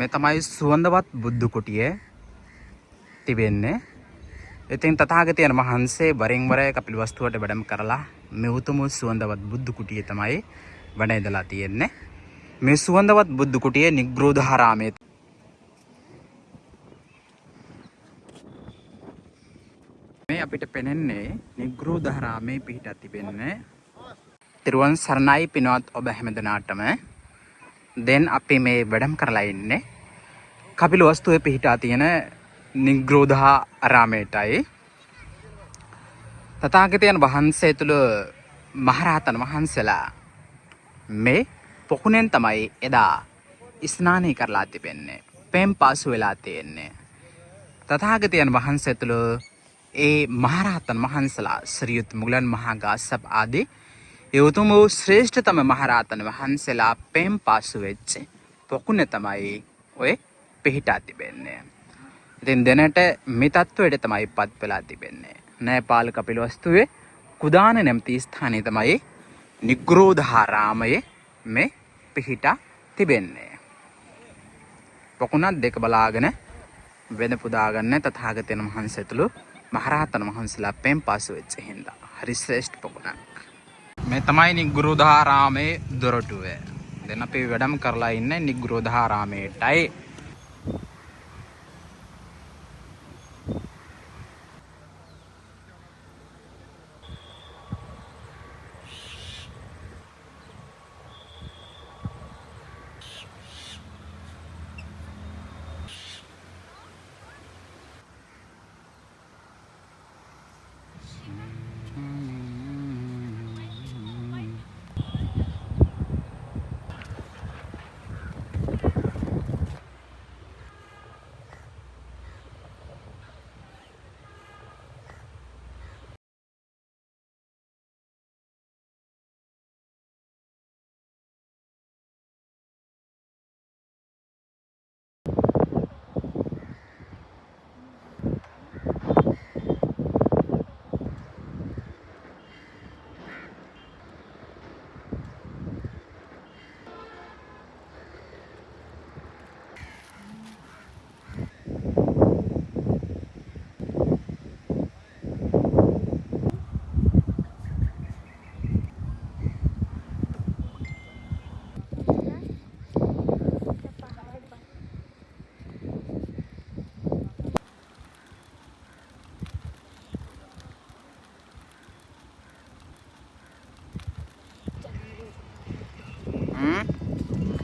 මේ තමයි සුවඳවත් බුද්ධ කුටිය තිබෙන්නේ. ඉතින් තථාගතයන් වහන්සේ වරින් වර කපිලවස්තුවට වැඩම කරලා මේ උතුම් සුවඳවත් බුද්ධ කුටිය තමයි වැඩ ඉඳලා තියෙන්නේ. මේ සුවඳවත් බුද්ධ කුටිය නිග්‍රෝධාරාමයේ මේ අපිට පෙනෙන්නේ නිග්‍රෝධාරාමයේ පිහිටා තිබෙන්නේ. තිරුවන් සරණයි පින්වත් ඔබ හැමදෙනාටම. දැන් අපි මේ වැඩම කරලා ඉන්නේ කපිලවස්තුවේ පිහිටා තියෙන නිග්‍රෝධාරාමයටයි. තථාගතයන් වහන්සේ තුළ මහරහතන් වහන්සේලා මේ පොකුණෙන් තමයි එදා ස්නානය කරලා තිබෙන්නේ. පෙම් පාසු වෙලා තියෙන්නේ. තථාගතයන් වහන්සේ තුළ ඒ මහරහතන් වහන්සේලා ශ්‍රීයුත් මුගලන් මහා ගාස්සප් ආදී ඒ උතුම් වූ ශ්‍රේෂ්ඨතම මහරහතන් වහන්සේලා පෙම් පාසු වෙච්ච පොකුණ තමයි ඔය පිහිටා තිබෙන්නේ. ඉතින් දැනට මේ තත්ත්වයට තමයි පත් වෙලා තිබෙන්නේ. නේපාල කපිලවස්තුවේ කුදාන නැමැති ස්ථානයේ තමයි නිග්‍රෝධාරාමයේ මේ පිහිටා තිබෙන්නේ. පොකුණක් දෙක බලාගෙන වෙන පුදා ගන්න තථාගතයන් වහන්සේ තුළු මහරහතන් වහන්සේලා පෙම් පාසු වෙච්ච හින්දා හරි ශ්‍රේෂ්ඨ පොකුණක්. මේ තමයි නිග්‍රෝධාරාමයේ දොරටුව. දැන් අපි වැඩම කරලා ඉන්නේ නිග්‍රෝධාරාමයටයි.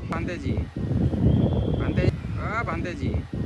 Bante ji, Bante, Bante ji.